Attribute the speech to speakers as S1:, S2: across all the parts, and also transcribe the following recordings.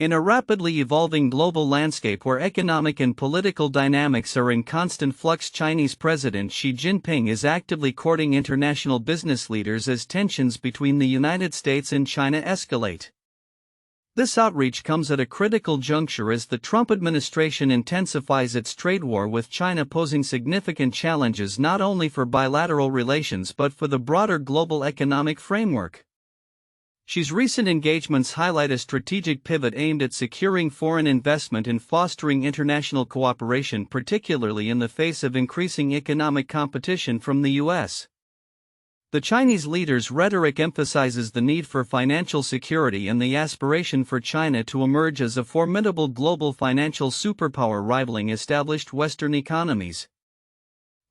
S1: In a rapidly evolving global landscape where economic and political dynamics are in constant flux, Chinese President Xi Jinping is actively courting international business leaders as tensions between the United States and China escalate. This outreach comes at a critical juncture as the Trump administration intensifies its trade war with China, posing significant challenges not only for bilateral relations but for the broader global economic framework. Xi's recent engagements highlight a strategic pivot aimed at securing foreign investment and fostering international cooperation, particularly in the face of increasing economic competition from the U.S. The Chinese leader's rhetoric emphasizes the need for financial security and the aspiration for China to emerge as a formidable global financial superpower rivaling established Western economies.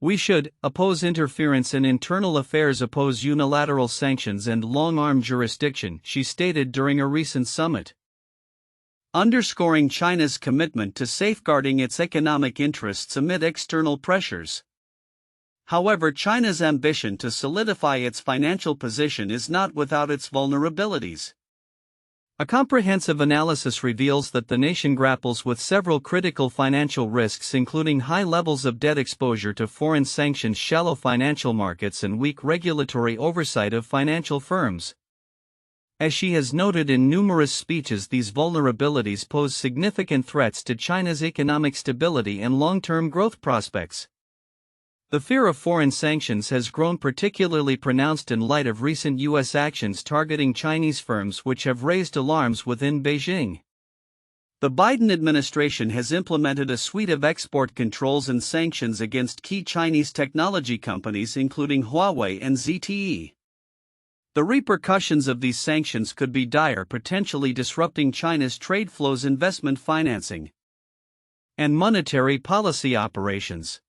S1: "We should oppose interference in internal affairs, oppose unilateral sanctions and long-arm jurisdiction," she stated during a recent summit, underscoring China's commitment to safeguarding its economic interests amid external pressures. However, China's ambition to solidify its financial position is not without its vulnerabilities. A comprehensive analysis reveals that the nation grapples with several critical financial risks, including high levels of debt exposure to foreign sanctions, shallow financial markets, and weak regulatory oversight of financial firms. As she has noted in numerous speeches, these vulnerabilities pose significant threats to China's economic stability and long-term growth prospects. The fear of foreign sanctions has grown particularly pronounced in light of recent U.S. actions targeting Chinese firms, which have raised alarms within Beijing. The Biden administration has implemented a suite of export controls and sanctions against key Chinese technology companies, including Huawei and ZTE. The repercussions of these sanctions could be dire, potentially disrupting China's trade flows, investment financing, and monetary policy operations.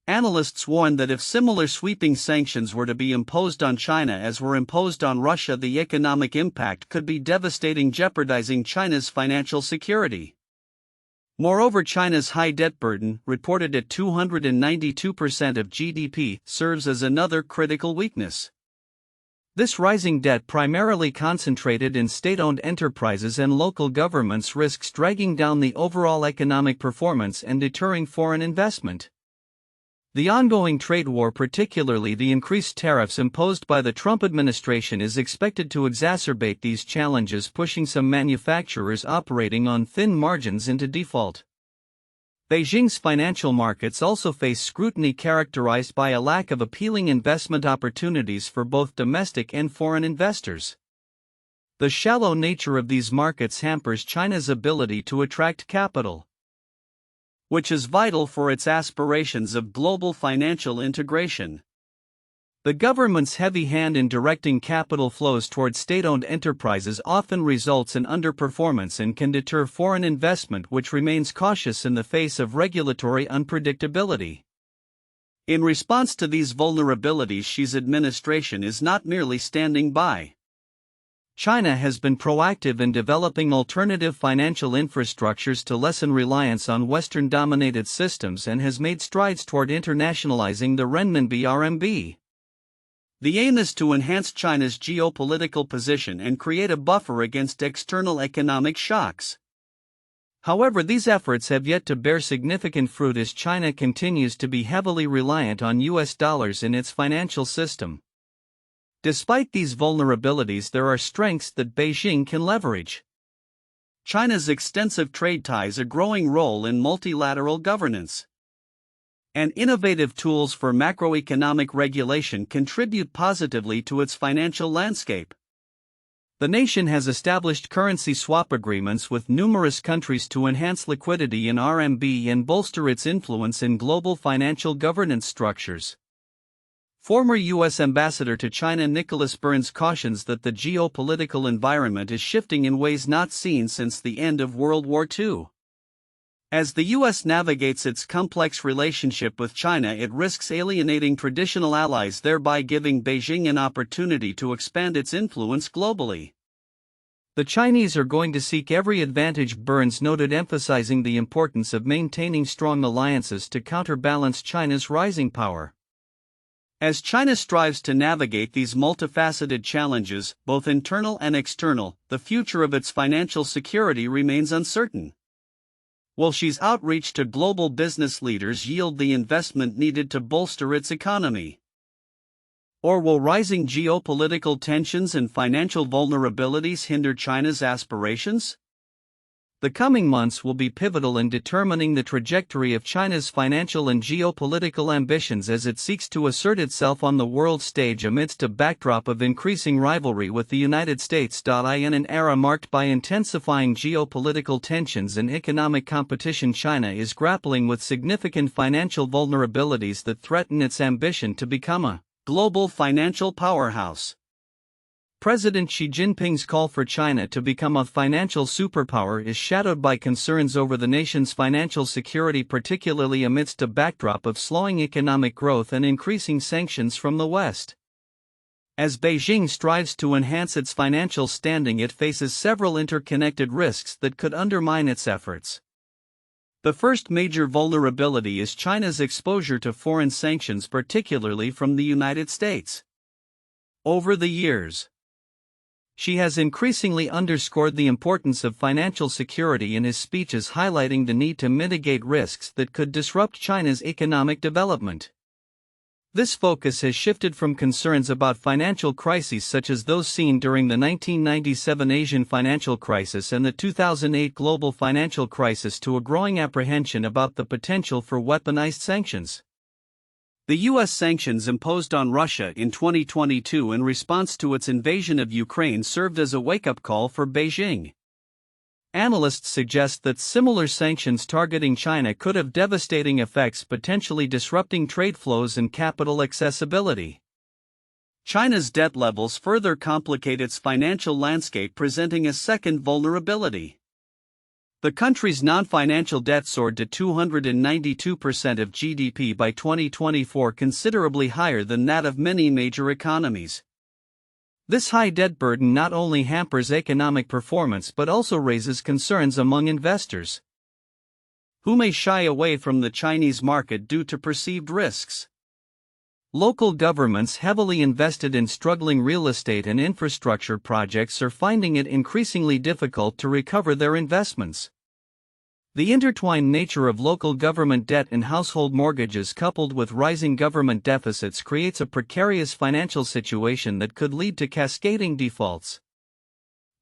S1: Analysts warn that if similar sweeping sanctions were to be imposed on China as were imposed on Russia, the economic impact could be devastating, jeopardizing China's financial security. Moreover, China's high debt burden, reported at 292% of GDP, serves as another critical weakness. This rising debt, primarily concentrated in state-owned enterprises and local governments, risks dragging down the overall economic performance and deterring foreign investment. The ongoing trade war, particularly the increased tariffs imposed by the Trump administration, is expected to exacerbate these challenges, pushing some manufacturers operating on thin margins into default. Beijing's financial markets also face scrutiny characterized by a lack of appealing investment opportunities for both domestic and foreign investors. The shallow nature of these markets hampers China's ability to attract capital, which is vital for its aspirations of global financial integration. The government's heavy hand in directing capital flows towards state-owned enterprises often results in underperformance and can deter foreign investment, which remains cautious in the face of regulatory unpredictability. In response to these vulnerabilities, Xi's administration is not merely standing by. China has been proactive in developing alternative financial infrastructures to lessen reliance on Western-dominated systems and has made strides toward internationalizing the renminbi RMB. The aim is to enhance China's geopolitical position and create a buffer against external economic shocks. However, these efforts have yet to bear significant fruit as China continues to be heavily reliant on U.S. dollars in its financial system. Despite these vulnerabilities, there are strengths that Beijing can leverage. China's extensive trade ties, a growing role in multilateral governance, and innovative tools for macroeconomic regulation contribute positively to its financial landscape. The nation has established currency swap agreements with numerous countries to enhance liquidity in RMB and bolster its influence in global financial governance structures. Former U.S. Ambassador to China Nicholas Burns cautions that the geopolitical environment is shifting in ways not seen since the end of World War II. As the U.S. navigates its complex relationship with China, it risks alienating traditional allies, thereby giving Beijing an opportunity to expand its influence globally. The Chinese are going to seek every advantage, Burns noted, emphasizing the importance of maintaining strong alliances to counterbalance China's rising power. As China strives to navigate these multifaceted challenges, both internal and external, the future of its financial security remains uncertain. Will Xi's outreach to global business leaders yield the investment needed to bolster its economy? Or will rising geopolitical tensions and financial vulnerabilities hinder China's aspirations? The coming months will be pivotal in determining the trajectory of China's financial and geopolitical ambitions as it seeks to assert itself on the world stage amidst a backdrop of increasing rivalry with the United States. In an era marked by intensifying geopolitical tensions and economic competition, China is grappling with significant financial vulnerabilities that threaten its ambition to become a global financial powerhouse. President Xi Jinping's call for China to become a financial superpower is shadowed by concerns over the nation's financial security, particularly amidst a backdrop of slowing economic growth and increasing sanctions from the West. As Beijing strives to enhance its financial standing, it faces several interconnected risks that could undermine its efforts. The first major vulnerability is China's exposure to foreign sanctions, particularly from the United States. Over the years, Xi has increasingly underscored the importance of financial security in his speeches, highlighting the need to mitigate risks that could disrupt China's economic development. This focus has shifted from concerns about financial crises such as those seen during the 1997 Asian financial crisis and the 2008 global financial crisis to a growing apprehension about the potential for weaponized sanctions. The U.S. sanctions imposed on Russia in 2022 in response to its invasion of Ukraine served as a wake-up call for Beijing. Analysts suggest that similar sanctions targeting China could have devastating effects, potentially disrupting trade flows and capital accessibility. China's debt levels further complicate its financial landscape, presenting a second vulnerability. The country's non-financial debt soared to 292% of GDP by 2024, considerably higher than that of many major economies. This high debt burden not only hampers economic performance but also raises concerns among investors, who may shy away from the Chinese market due to perceived risks. Local governments heavily invested in struggling real estate and infrastructure projects are finding it increasingly difficult to recover their investments. The intertwined nature of local government debt and household mortgages, coupled with rising government deficits, creates a precarious financial situation that could lead to cascading defaults.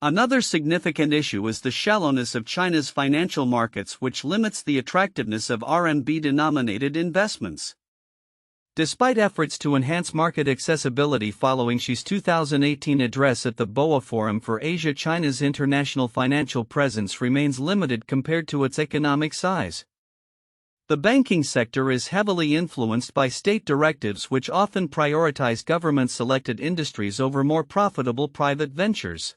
S1: Another significant issue is the shallowness of China's financial markets, which limits the attractiveness of RMB-denominated investments. Despite efforts to enhance market accessibility following Xi's 2018 address at the BOA Forum for Asia, China's international financial presence remains limited compared to its economic size. The banking sector is heavily influenced by state directives, which often prioritize government-selected industries over more profitable private ventures.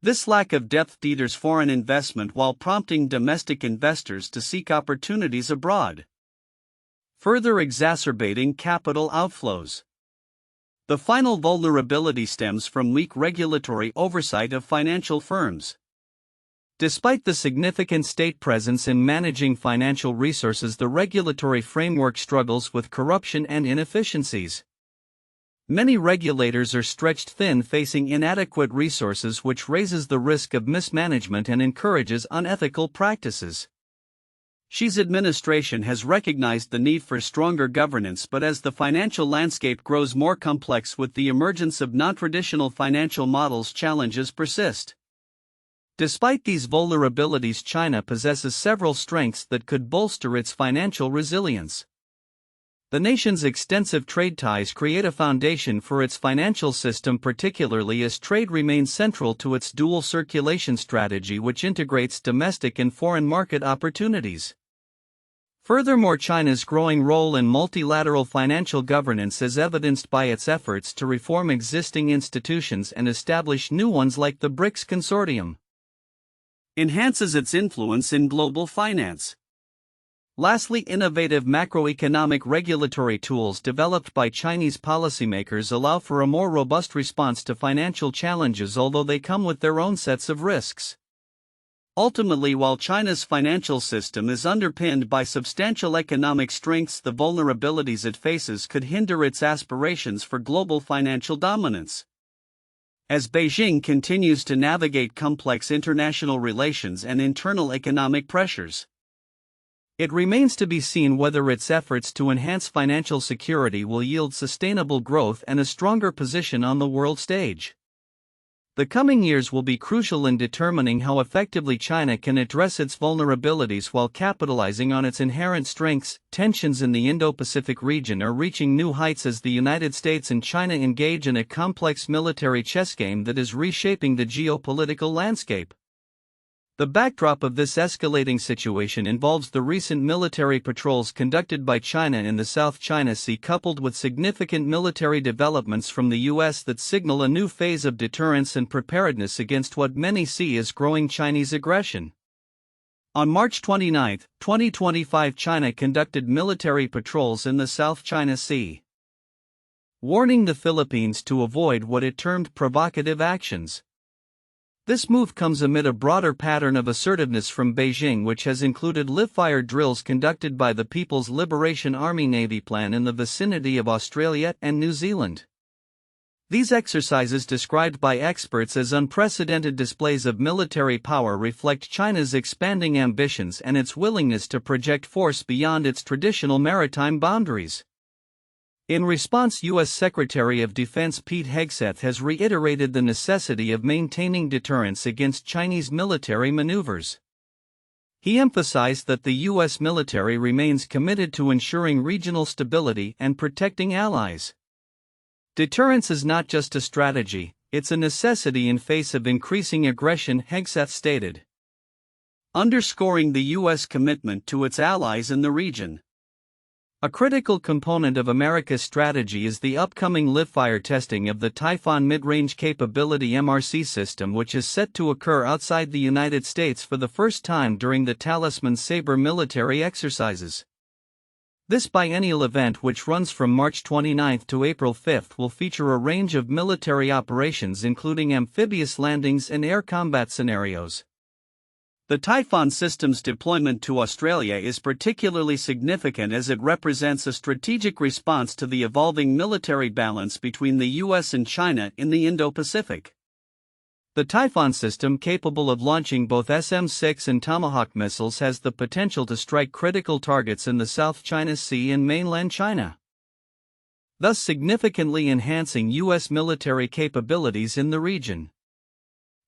S1: This lack of depth deters foreign investment while prompting domestic investors to seek opportunities abroad, further exacerbating capital outflows. The final vulnerability stems from weak regulatory oversight of financial firms. Despite the significant state presence in managing financial resources, the regulatory framework struggles with corruption and inefficiencies. Many regulators are stretched thin, facing inadequate resources, which raises the risk of mismanagement and encourages unethical practices. Xi's administration has recognized the need for stronger governance, but as the financial landscape grows more complex with the emergence of non-traditional financial models, challenges persist. Despite these vulnerabilities, China possesses several strengths that could bolster its financial resilience. The nation's extensive trade ties create a foundation for its financial system, particularly as trade remains central to its dual circulation strategy, which integrates domestic and foreign market opportunities. Furthermore, China's growing role in multilateral financial governance is evidenced by its efforts to reform existing institutions and establish new ones like the BRICS Consortium, enhances its influence in global finance. Lastly, innovative macroeconomic regulatory tools developed by Chinese policymakers allow for a more robust response to financial challenges, although they come with their own sets of risks. Ultimately, while China's financial system is underpinned by substantial economic strengths, the vulnerabilities it faces could hinder its aspirations for global financial dominance. As Beijing continues to navigate complex international relations and internal economic pressures, it remains to be seen whether its efforts to enhance financial security will yield sustainable growth and a stronger position on the world stage. The coming years will be crucial in determining how effectively China can address its vulnerabilities while capitalizing on its inherent strengths. Tensions in the Indo-Pacific region are reaching new heights as the United States and China engage in a complex military chess game that is reshaping the geopolitical landscape. The backdrop of this escalating situation involves the recent military patrols conducted by China in the South China Sea, coupled with significant military developments from the U.S. that signal a new phase of deterrence and preparedness against what many see as growing Chinese aggression. On March 29, 2025, China conducted military patrols in the South China Sea, warning the Philippines to avoid what it termed provocative actions. This move comes amid a broader pattern of assertiveness from Beijing, which has included live-fire drills conducted by the People's Liberation Army Navy Plan in the vicinity of Australia and New Zealand. These exercises, described by experts as unprecedented displays of military power, reflect China's expanding ambitions and its willingness to project force beyond its traditional maritime boundaries. In response, U.S. Secretary of Defense Pete Hegseth has reiterated the necessity of maintaining deterrence against Chinese military maneuvers. He emphasized that the U.S. military remains committed to ensuring regional stability and protecting allies. Deterrence is not just a strategy, it's a necessity in face of increasing aggression, Hegseth stated, underscoring the U.S. commitment to its allies in the region. A critical component of America's strategy is the upcoming live-fire testing of the Typhoon Mid-Range Capability (MRC) system, which is set to occur outside the United States for the first time during the Talisman Sabre military exercises. This biennial event, which runs from March 29 to April 5, will feature a range of military operations including amphibious landings and air combat scenarios. The Typhoon system's deployment to Australia is particularly significant as it represents a strategic response to the evolving military balance between the U.S. and China in the Indo-Pacific. The Typhoon system, capable of launching both SM-6 and Tomahawk missiles, has the potential to strike critical targets in the South China Sea and mainland China, thus significantly enhancing U.S. military capabilities in the region.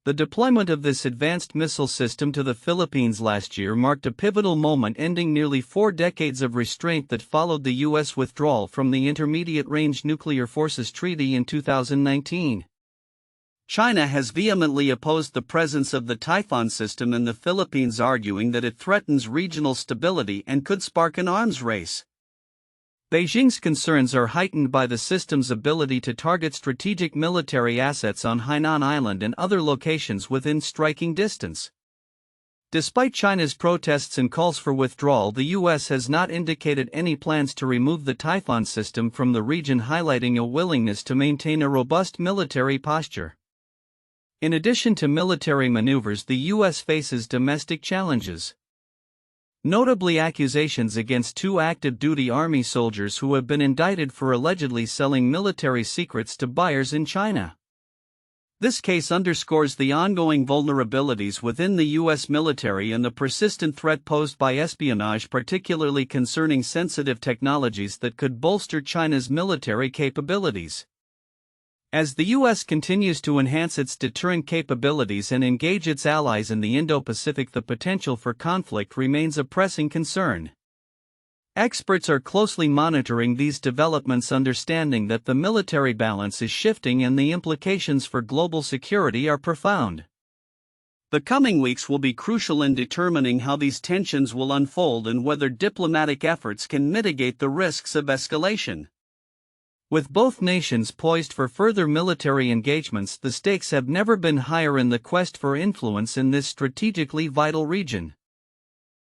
S1: The deployment of this advanced missile system to the Philippines last year marked a pivotal moment, ending nearly 4 decades of restraint that followed the U.S. withdrawal from the Intermediate-Range Nuclear Forces Treaty in 2019. China has vehemently opposed the presence of the Typhoon system in the Philippines, arguing that it threatens regional stability and could spark an arms race. Beijing's concerns are heightened by the system's ability to target strategic military assets on Hainan Island and other locations within striking distance. Despite China's protests and calls for withdrawal, the U.S. has not indicated any plans to remove the Typhoon system from the region, highlighting a willingness to maintain a robust military posture. In addition to military maneuvers, the U.S. faces domestic challenges, notably accusations against 2 active-duty Army soldiers who have been indicted for allegedly selling military secrets to buyers in China. This case underscores the ongoing vulnerabilities within the U.S. military and the persistent threat posed by espionage, particularly concerning sensitive technologies that could bolster China's military capabilities. As the U.S. continues to enhance its deterrent capabilities and engage its allies in the Indo-Pacific, the potential for conflict remains a pressing concern. Experts are closely monitoring these developments, understanding that the military balance is shifting and the implications for global security are profound. The coming weeks will be crucial in determining how these tensions will unfold and whether diplomatic efforts can mitigate the risks of escalation. With both nations poised for further military engagements, the stakes have never been higher in the quest for influence in this strategically vital region.